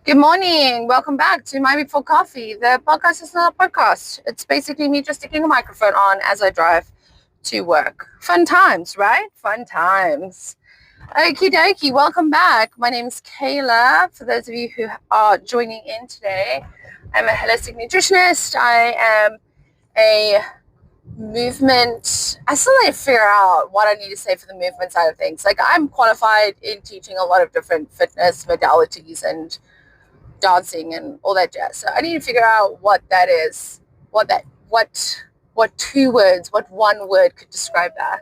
Good morning. Welcome back to My Before Coffee. The podcast is not a podcast. It's basically me just sticking a microphone on as I drive to work. Fun times, right? Fun times. Okie dokie. Welcome back. My name is Kayla. For those of you who are joining in today, I'm a holistic nutritionist. I am a movement. I still need to figure out what I need to say for the movement side of things. Like, I'm qualified in teaching a lot of different fitness modalities and dancing and all that jazz. So I need to figure out what that is, what two words, what one word could describe that.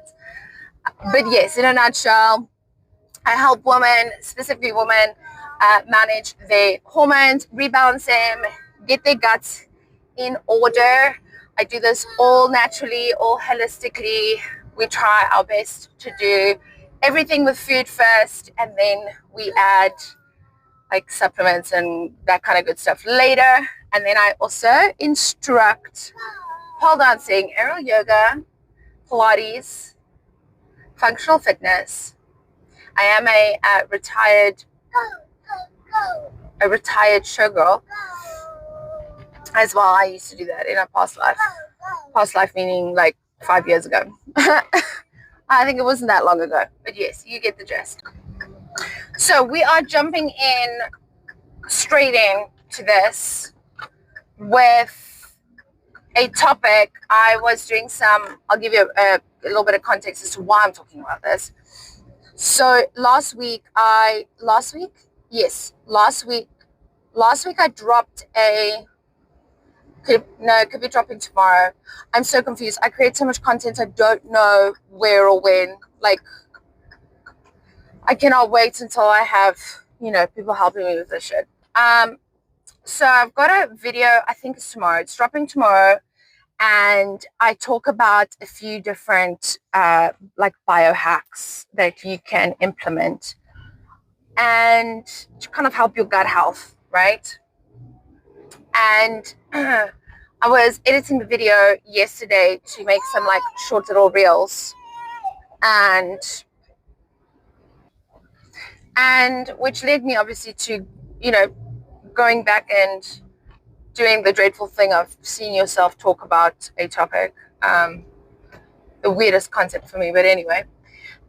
But yes, in a nutshell, I help women, specifically women, manage their hormones, rebalance them, get their guts in order. I do this all naturally, all holistically. We try our best to do everything with food first, and then we add like supplements and that kind of good stuff later. And then I also instruct pole dancing, aerial yoga, Pilates, functional fitness. I am a retired showgirl as well. I used to do that in a past life. Past life meaning like 5 years ago. I think it wasn't that long ago, but yes, you get the gist. So we are jumping in straight into this with a topic. I was doing I'll give you a little bit of context as to why I'm talking about this. So last week I dropped could be dropping tomorrow. I'm so confused. I create so much content, I don't know where or when. Like, I cannot wait until I have, people helping me with this shit. So I've got a video, I think it's tomorrow. It's dropping tomorrow. And I talk about a few different like biohacks that you can implement and to kind of help your gut health, right? And I was editing the video yesterday to make some like short little reels and which led me obviously to, going back and doing the dreadful thing of seeing yourself talk about a topic. The weirdest concept for me, but anyway.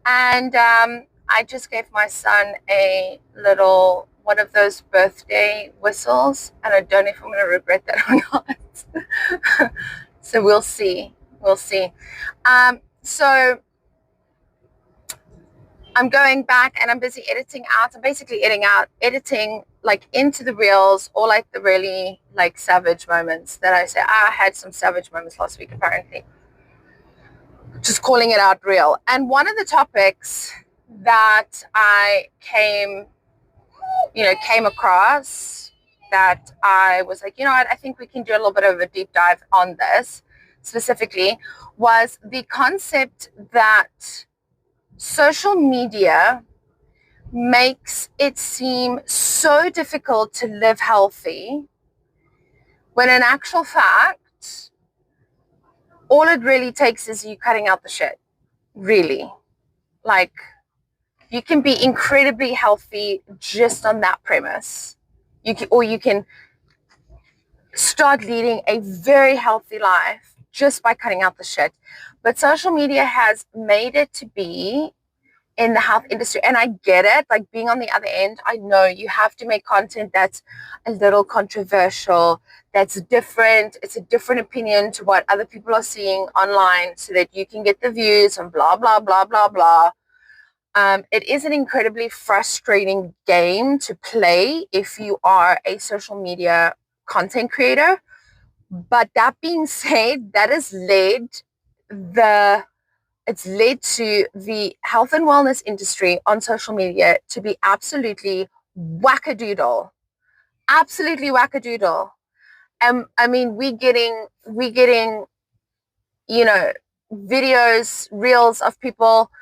And I just gave my son a little one of those birthday whistles, and I don't know if I'm going to regret that or not. So we'll see. So I'm going back and I'm busy editing out. I'm basically editing like into the reels, or like the really like savage moments that I say. I had some savage moments last week, apparently. Just calling it out real. And one of the topics that I came across that I was like, I think we can do a little bit of a deep dive on this specifically, was the concept that social media makes it seem so difficult to live healthy, when in actual fact, all it really takes is you cutting out the shit. Really. Like, you can be incredibly healthy just on that premise. You can start leading a very healthy life just by cutting out the shit. But social media has made it to be in the health industry, and I get it. Like, being on the other end, I know you have to make content that's a little controversial, that's different. It's a different opinion to what other people are seeing online, so that you can get the views and blah blah blah blah blah. It is an incredibly frustrating game to play if you are a social media content creator. But that being said, that has led to the health and wellness industry on social media to be absolutely wackadoodle. Absolutely wackadoodle. I mean, we getting, videos, reels of people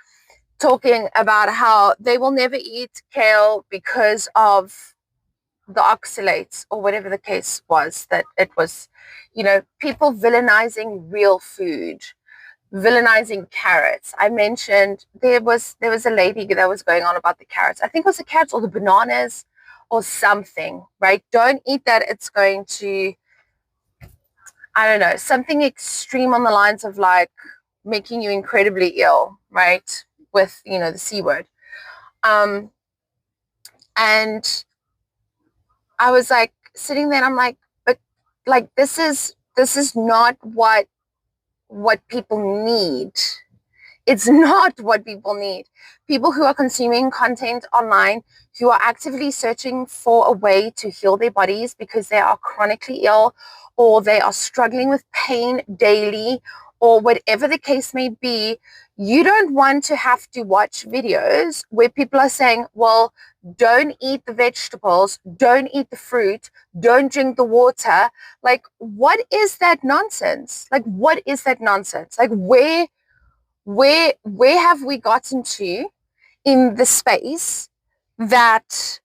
talking about how they will never eat kale because of the oxalates, or whatever the case was, that it was, people villainizing real food, villainizing carrots. I mentioned there was a lady that was going on about the carrots. I think it was the carrots or the bananas, or something, right? Don't eat that. It's going to, I don't know, something extreme on the lines of like making you incredibly ill, right? With, the C word. And I was like sitting there and I'm like, but like, this is not what people need. It's not what people need. People who are consuming content online, who are actively searching for a way to heal their bodies because they are chronically ill or they are struggling with pain daily or whatever the case may be, you don't want to have to watch videos where people are saying, well, don't eat the vegetables, don't eat the fruit, don't drink the water. Like, what is that nonsense? Like, what is that nonsense? Like, where have we gotten to in the space that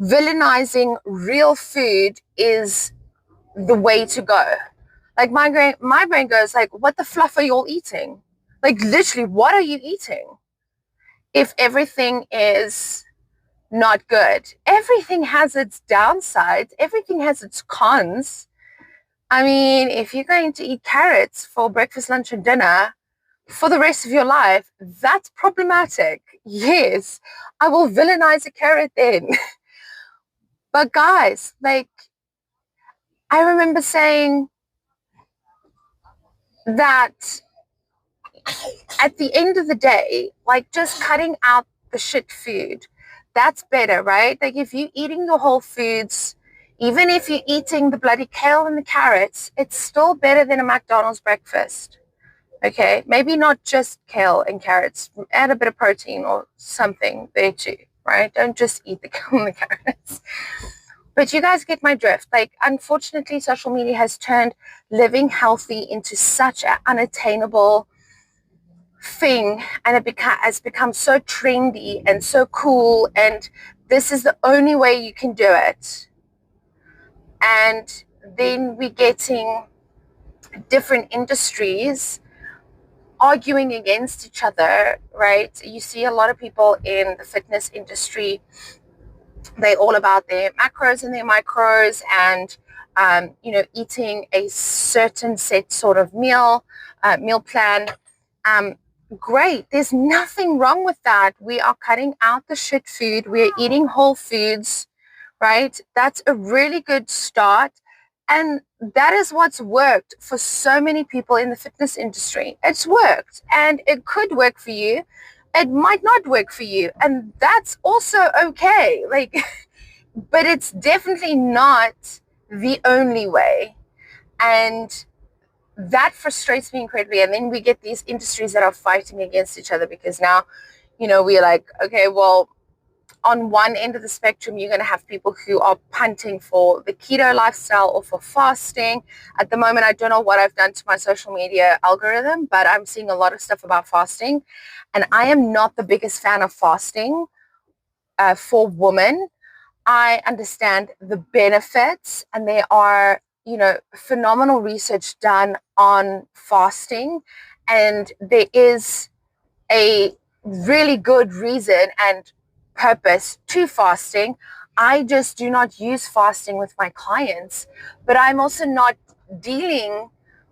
villainizing real food is the way to go? Like my brain goes like, what the fluff are you all eating? Like literally, what are you eating? If everything is not good, everything has its downsides, everything has its cons. I mean, if you're going to eat carrots for breakfast, lunch, and dinner for the rest of your life, that's problematic. Yes, I will villainize a carrot then. But guys, like, I remember saying that at the end of the day, like, just cutting out the shit food, that's better, right? Like, if you're eating your whole foods, even if you're eating the bloody kale and the carrots, it's still better than a McDonald's breakfast. Okay, maybe not just kale and carrots. Add a bit of protein or something there too, right? Don't just eat the kale and the carrots. But you guys get my drift. Like, unfortunately, social media has turned living healthy into such an unattainable thing, and it has become so trendy and so cool, and this is the only way you can do it. And then we're getting different industries arguing against each other, right? You see a lot of people in the fitness industry, they're all about their macros and their micros and, eating a certain set sort of meal plan. Great. There's nothing wrong with that. We are cutting out the shit food. We're eating whole foods, right? That's a really good start. And that is what's worked for so many people in the fitness industry. It's worked and it could work for you. It might not work for you. And that's also okay. Like, but it's definitely not the only way. And that frustrates me incredibly. And then we get these industries that are fighting against each other because now, we're like, okay, well, on one end of the spectrum, you're going to have people who are punting for the keto lifestyle or for fasting. At the moment, I don't know what I've done to my social media algorithm, but I'm seeing a lot of stuff about fasting. And I am not the biggest fan of fasting for women. I understand the benefits, and there are, phenomenal research done on fasting. And there is a really good reason and purpose to fasting. I just do not use fasting with my clients, but I'm also not dealing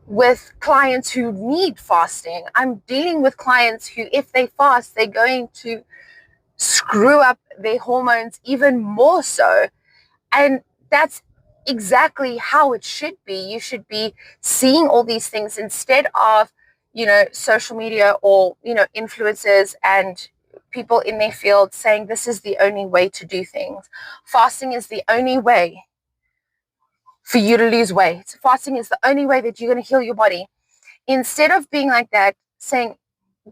with clients who need fasting. I'm dealing with clients who, if they fast, they're going to screw up their hormones even more so. And that's exactly how it should be. You should be seeing all these things instead of, social media or, influencers and people in their field saying this is the only way to do things. Fasting is the only way for you to lose weight. Fasting is the only way that you're going to heal your body. Instead of being like that, saying,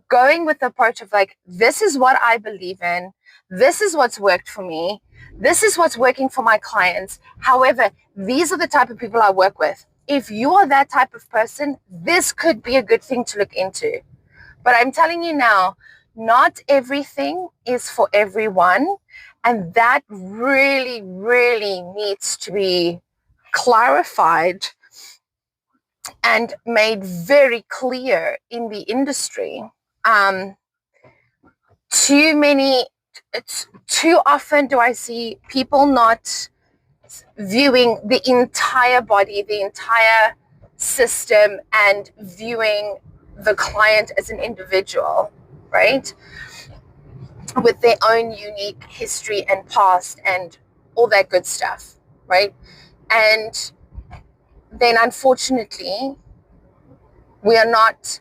going with the approach of like, this is what I believe in. This is what's worked for me. This is what's working for my clients. However, these are the type of people I work with. If you're that type of person, this could be a good thing to look into. But I'm telling you now, not everything is for everyone. And that really, really needs to be clarified and made very clear in the industry. Too many, it's too often do I see people not viewing the entire body, the entire system, and viewing the client as an individual, right? With their own unique history and past and all that good stuff, right? And then unfortunately, we are not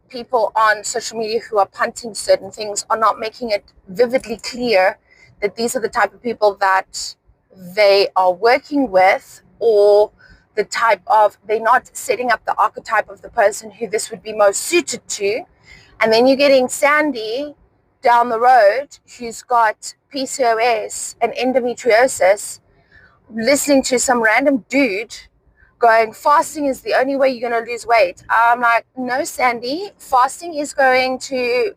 people on social media who are punting certain things are not making it vividly clear that these are the type of people that they are working with, or the type of, they're not setting up the archetype of the person who this would be most suited to. And then you're getting Sandy down the road who's got PCOS and endometriosis, listening to some random dude going, fasting is the only way you're going to lose weight. I'm like, no, Sandy, fasting is going to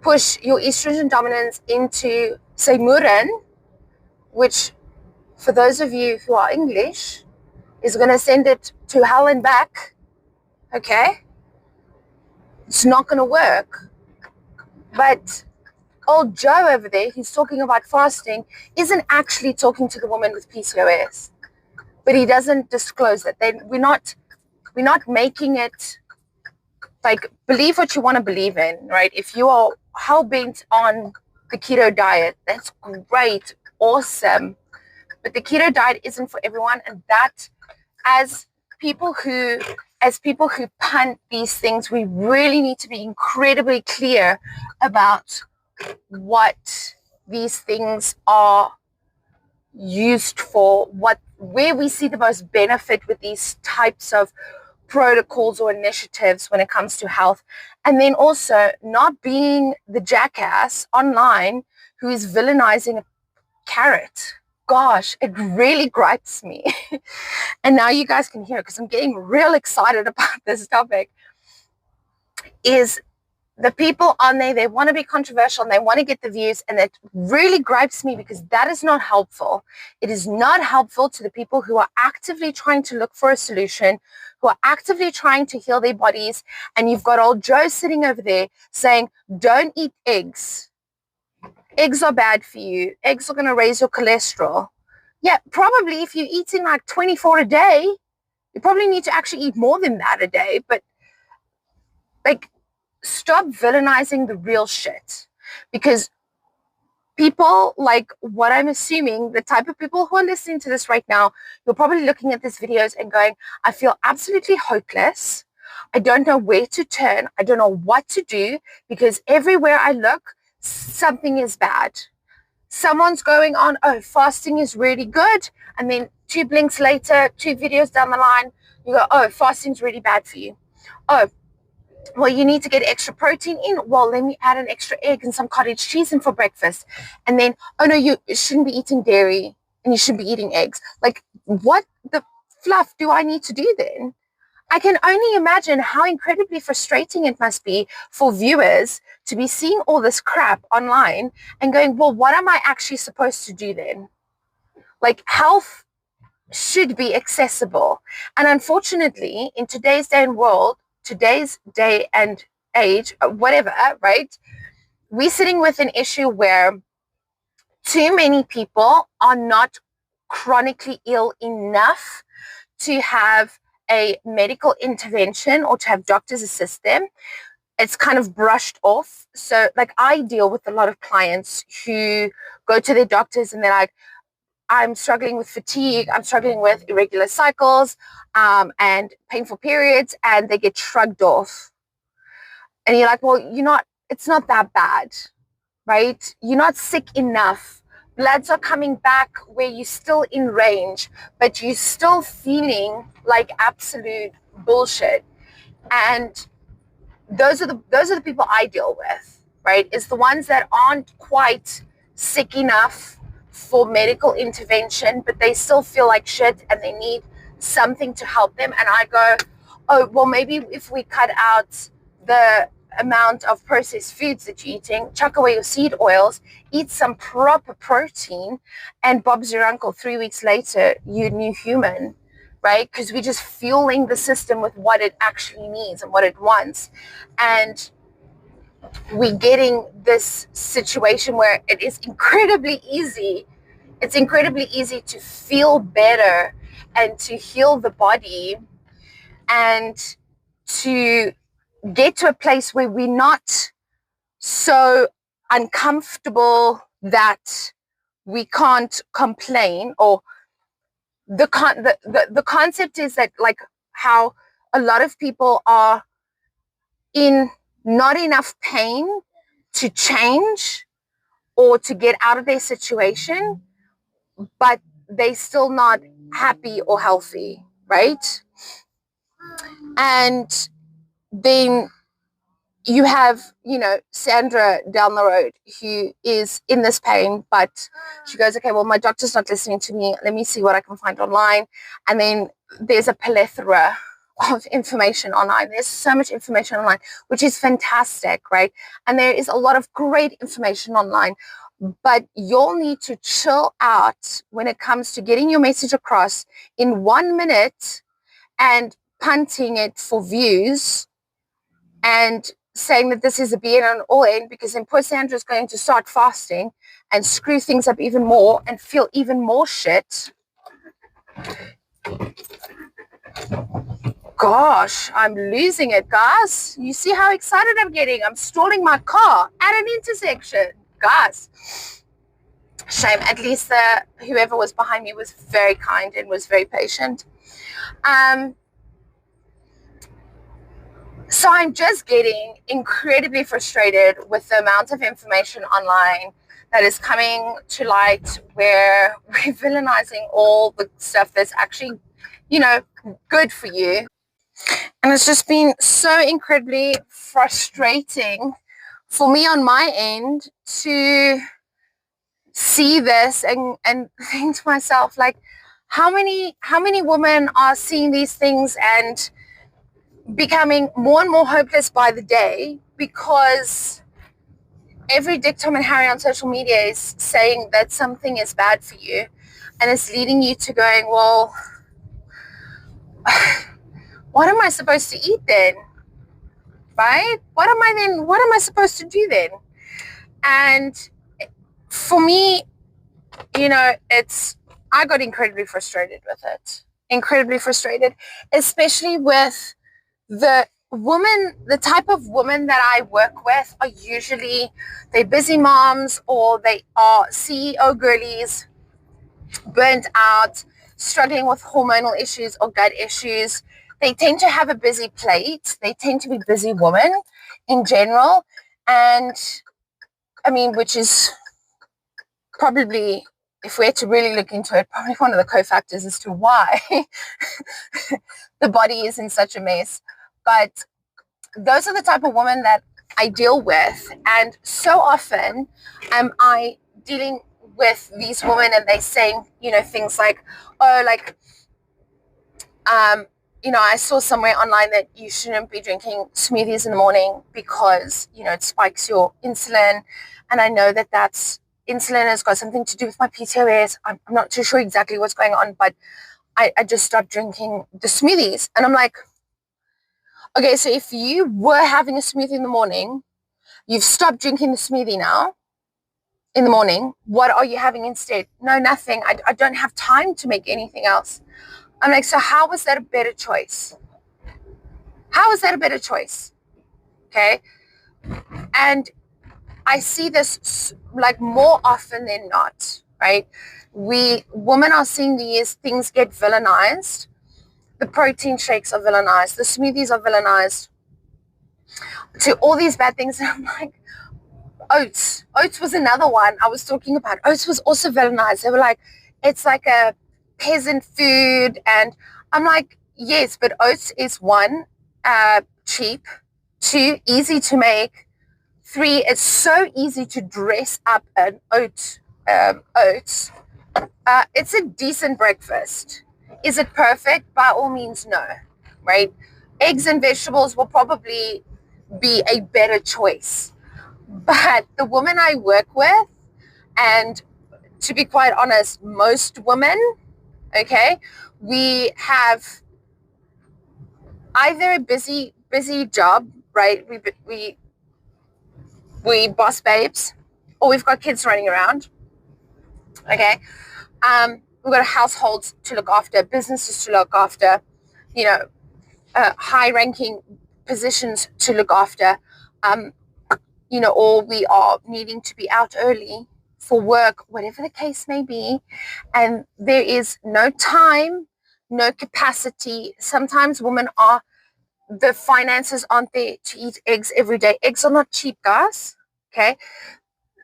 push your estrogen dominance into Seimuren, which for those of you who are English, is going to send it to hell and back. Okay? It's not going to work. But old Joe over there, who's talking about fasting, isn't actually talking to the woman with PCOS. But he doesn't disclose that. We're not making it like, believe what you want to believe in, right? If you are hell-bent on the keto diet, that's great, awesome. But the keto diet isn't for everyone, and that, as people who punt these things, we really need to be incredibly clear about what these things are used for, where we see the most benefit with these types of protocols or initiatives when it comes to health. And then also not being the jackass online who is villainizing a carrot. Gosh, it really gripes me. And now you guys can hear it because I'm getting real excited about this topic. Is the people on there, they want to be controversial and they want to get the views, and it really gripes me because that is not helpful. It is not helpful to the people who are actively trying to look for a solution, who are actively trying to heal their bodies. And you've got old Joe sitting over there saying, don't eat eggs. Eggs are bad for you. Eggs are going to raise your cholesterol. Yeah, probably if you're eating like 24 a day, you probably need to actually eat more than that a day. But like, stop villainizing the real shit, because people, like what I'm assuming, the type of people who are listening to this right now, you're probably looking at these videos and going, I feel absolutely hopeless. I don't know where to turn. I don't know what to do, because everywhere I look, something is bad. Someone's going on, oh, fasting is really good. And then 2 blinks later, 2 videos down the line, you go, oh, fasting's really bad for you. Oh, well, you need to get extra protein in. Well, let me add an extra egg and some cottage cheese in for breakfast. And then, oh no, you shouldn't be eating dairy and you should be eating eggs. Like, what the fluff do I need to do then? I can only imagine how incredibly frustrating it must be for viewers to be seeing all this crap online and going, well, what am I actually supposed to do then? Like, health should be accessible. And unfortunately, in today's day and age, whatever, right? We're sitting with an issue where too many people are not chronically ill enough to have a medical intervention or to have doctors assist them. It's kind of brushed off. So like, I deal with a lot of clients who go to their doctors and they're like, I'm struggling with fatigue, I'm struggling with irregular cycles and painful periods, and they get shrugged off. And you're like, well, it's not that bad, right? You're not sick enough. Bloods are coming back where you're still in range, but you're still feeling like absolute bullshit. And those are the people I deal with, right? It's the ones that aren't quite sick enough for medical intervention, but they still feel like shit and they need something to help them. And I go, oh, well, maybe if we cut out the amount of processed foods that you're eating, chuck away your seed oils, eat some proper protein, and Bob's your uncle. 3 weeks later, you're a new human, right? Because we're just fueling the system with what it actually needs and what it wants. And we're getting this situation where it is incredibly easy. It's incredibly easy to feel better and to heal the body and to get to a place where we're not so uncomfortable that we can't complain. Or the concept is that, like, how a lot of people are in not enough pain to change or to get out of their situation, but they still not happy or healthy, right? And then you have, Sandra down the road who is in this pain, but she goes, okay, well, my doctor's not listening to me. Let me see what I can find online. And then there's a plethora of information online. There's so much information online, which is fantastic, right? And there is a lot of great information online, but you'll need to chill out when it comes to getting your message across in 1 minute and punting it for views and saying that this is a be and all end, because then poor Sandra is going to start fasting and screw things up even more and feel even more shit. Gosh, I'm losing it, guys. You see how excited I'm getting? I'm stalling my car at an intersection. Guys, shame. At least whoever was behind me was very kind and was very patient. So I'm just getting incredibly frustrated with the amount of information online that is coming to light, where we're villainizing all the stuff that's actually, good for you. And it's just been so incredibly frustrating for me on my end to see this and think to myself, like, how many women are seeing these things and becoming more and more hopeless by the day, because every Dick, Tom, and Harry on social media is saying that something is bad for you, and it's leading you to going, well, what am I supposed to eat then? Right? What am I supposed to do then? And for me, I got incredibly frustrated with it. Incredibly frustrated, especially with the type of women that I work with are usually, they're busy moms, or they are CEO girlies, burnt out, struggling with hormonal issues or gut issues. They tend to have a busy plate. They tend to be busy women in general. And I mean, which is probably, if we had to really look into it, probably one of the cofactors as to why the body is in such a mess. But those are the type of women that I deal with. And so often am I dealing with these women and they're saying, things like, oh, like, I saw somewhere online that you shouldn't be drinking smoothies in the morning because, it spikes your insulin. And I know that insulin has got something to do with my PCOS. I'm not too sure exactly what's going on, but I just stopped drinking the smoothies. And I'm like, okay, so if you were having a smoothie in the morning, you've stopped drinking the smoothie now in the morning, what are you having instead? No, nothing. I don't have time to make anything else. I'm like, so how was that a better choice? How is that a better choice? Okay. And I see this like more often than not, right? Women are seeing these things get villainized. The protein shakes are villainized. The smoothies are villainized to all these bad things. And I'm like, Oats was another one I was talking about. Oats was also villainized. They were like, it's like a peasant food. And I'm like, yes, but oats is one, cheap, two, easy to make, three, it's so easy to dress up an oats. It's a decent breakfast. Is it perfect? By all means, no, right? Eggs and vegetables will probably be a better choice. But the women I work with, and to be quite honest, most women, okay, we have either a busy job, right? we boss babes, or we've got kids running around. Okay. We've got households to look after, businesses to look after, you know, high-ranking positions to look after, or we are needing to be out early for work, whatever the case may be, and there is no time, no capacity. Sometimes the finances aren't there to eat eggs every day. Eggs are not cheap, guys. Okay.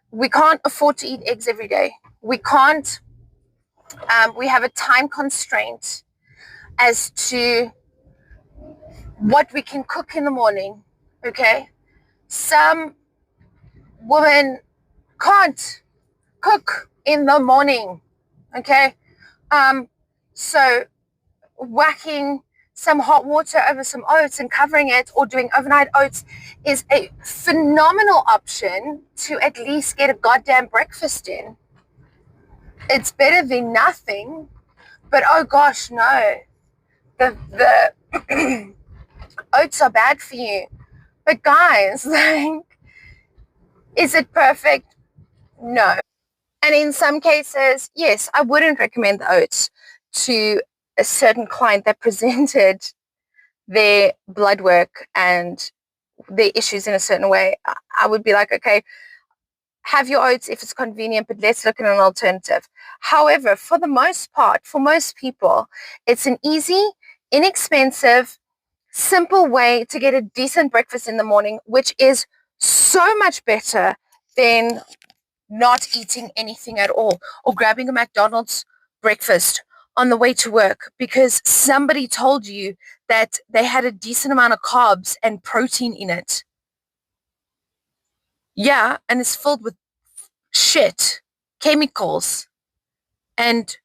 We can't afford to eat eggs every day. We can't. We have a time constraint as to what we can cook in the morning. Okay. Some women can't cook in the morning. Okay. So whacking some hot water over some oats and covering it, or doing overnight oats, is a phenomenal option to at least get a goddamn breakfast in. It's better than nothing, but oh gosh, no. The oats are bad for you. But guys, like, is it perfect? No. And in some cases, yes, I wouldn't recommend the oats to a certain client that presented their blood work and their issues in a certain way. I would be like, okay, have your oats if it's convenient, but let's look at an alternative. However, for the most part, for most people, it's an easy, inexpensive, simple way to get a decent breakfast in the morning, which is so much better than not eating anything at all, or grabbing a McDonald's breakfast on the way to work because somebody told you that they had a decent amount of carbs and protein in it. Yeah, and it's filled with shit, chemicals, and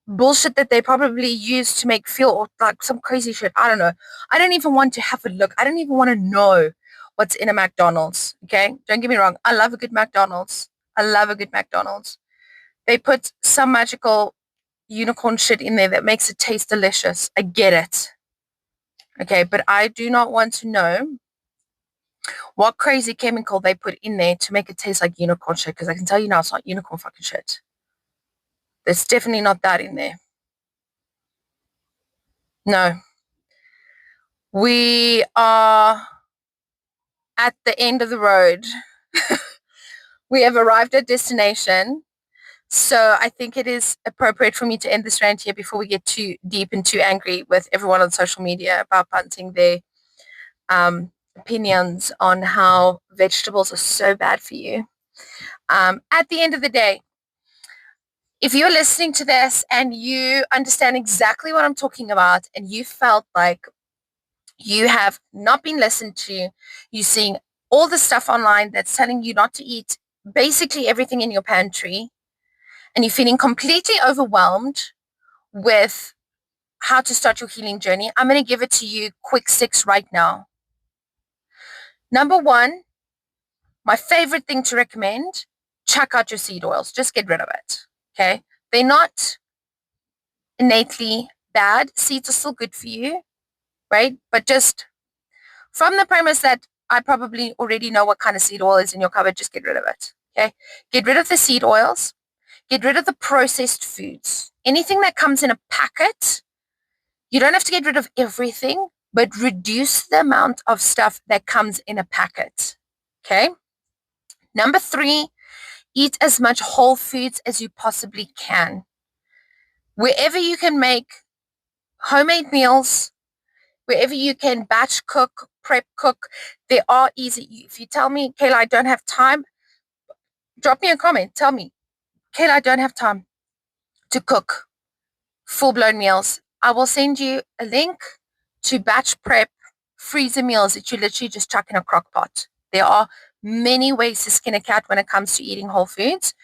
bullshit that they probably use to make fuel, like some crazy shit. I don't know. I don't even want to have a look. I don't even want to know what's in a McDonald's. Okay, don't get me wrong. I love a good McDonald's. I love a good McDonald's. They put some magical unicorn shit in there that makes it taste delicious. I get it. Okay, but I do not want to know what crazy chemical they put in there to make it taste like unicorn shit, because I can tell you now it's not unicorn fucking shit. There's definitely not that in there. No. We are at the end of the road. We have arrived at destination. So I think it is appropriate for me to end this rant here before we get too deep and too angry with everyone on social media about punting their opinions on how vegetables are so bad for you. At the end of the day, if you're listening to this and you understand exactly what I'm talking about and you felt like you have not been listened to, you're seeing all the stuff online that's telling you not to eat basically everything in your pantry, and you're feeling completely overwhelmed with how to start your healing journey, I'm going to give it to you quick 6 right now. Number 1, my favorite thing to recommend, chuck out your seed oils. Just get rid of it. Okay. They're not innately bad. Seeds are still good for you, right? But just from the premise that I probably already know what kind of seed oil is in your cupboard, just get rid of it. Okay. Get rid of the seed oils. Get rid of the processed foods. Anything that comes in a packet, you don't have to get rid of everything, but reduce the amount of stuff that comes in a packet. Okay. Number 3, eat as much whole foods as you possibly can. Wherever you can make homemade meals, wherever you can batch cook, prep cook, they are easy. If you tell me, Kayla, I don't have time, drop me a comment. Tell me, Kayla, I don't have time to cook full-blown meals. I will send you a link to batch prep freezer meals that you literally just chuck in a crock pot. There are many ways to skin a cat when it comes to eating whole foods.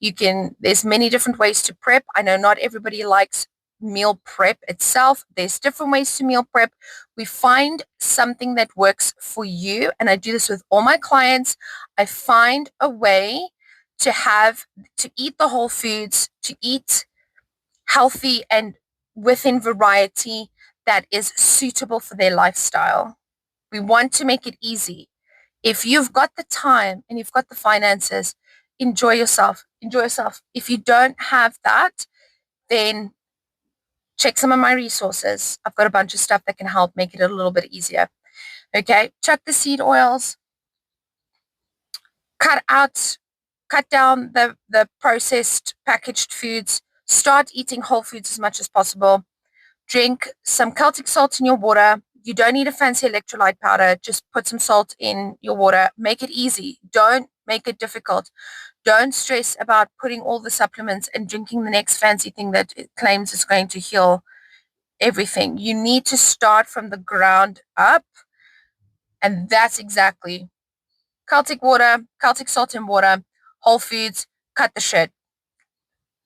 There's many different ways to prep. I know not everybody likes meal prep itself. There's different ways to meal prep. We find something that works for you. And I do this with all my clients. I find a way to eat the whole foods, to eat healthy and within variety that is suitable for their lifestyle. We want to make it easy. If you've got the time and you've got the finances, enjoy yourself. Enjoy yourself. If you don't have that, then check some of my resources. I've got a bunch of stuff that can help make it a little bit easier. Okay. Chuck the seed oils, cut down the processed packaged foods, start eating whole foods as much as possible. Drink some Celtic salt in your water. You don't need a fancy electrolyte powder. Just put some salt in your water. Make it easy. Don't make it difficult. Don't stress about putting all the supplements and drinking the next fancy thing that it claims is going to heal everything. You need to start from the ground up. And that's exactly Celtic water, Celtic salt and water, whole foods, cut the shit.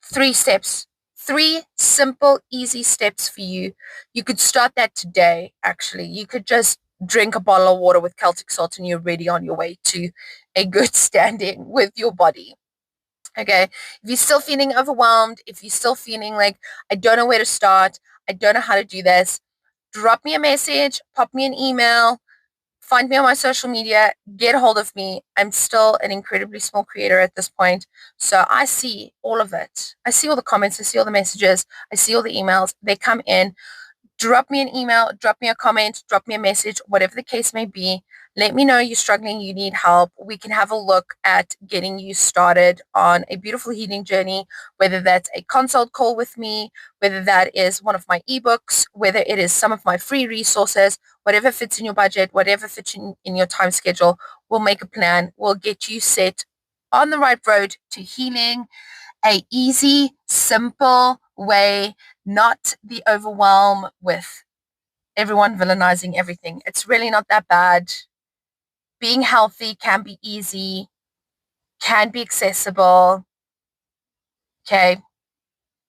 3 steps. 3 simple, easy steps for you. You could start that today, actually. You could just drink a bottle of water with Celtic salt and you're ready on your way to a good standing with your body. Okay. If you're still feeling overwhelmed, if you're still feeling like, I don't know where to start, I don't know how to do this, drop me a message, pop me an email, find me on my social media, get a hold of me. I'm still an incredibly small creator at this point. So I see all of it. I see all the comments. I see all the messages. I see all the emails. They come in. Drop me an email, drop me a comment, drop me a message, whatever the case may be. Let me know you're struggling, you need help. We can have a look at getting you started on a beautiful healing journey, whether that's a consult call with me, whether that is one of my ebooks, whether it is some of my free resources, whatever fits in your budget, whatever fits in your time schedule. We'll make a plan. We'll get you set on the right road to healing, a easy, simple way, not the overwhelm with everyone villainizing everything. It's really not that bad. Being healthy can be easy, can be accessible. Okay.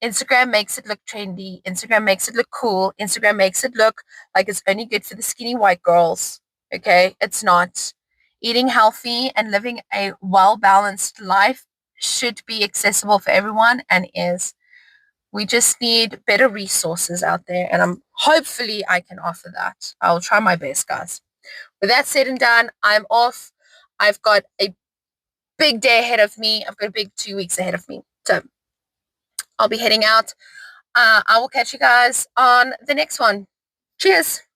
Instagram makes it look trendy. Instagram makes it look cool. Instagram makes it look like it's only good for the skinny white girls. Okay. It's not. Eating healthy and living a well-balanced life should be accessible for everyone and is. We just need better resources out there, and hopefully I can offer that. I'll try my best, guys. With that said and done, I'm off. I've got a big day ahead of me. I've got a big 2 weeks ahead of me. So I'll be heading out. I will catch you guys on the next one. Cheers.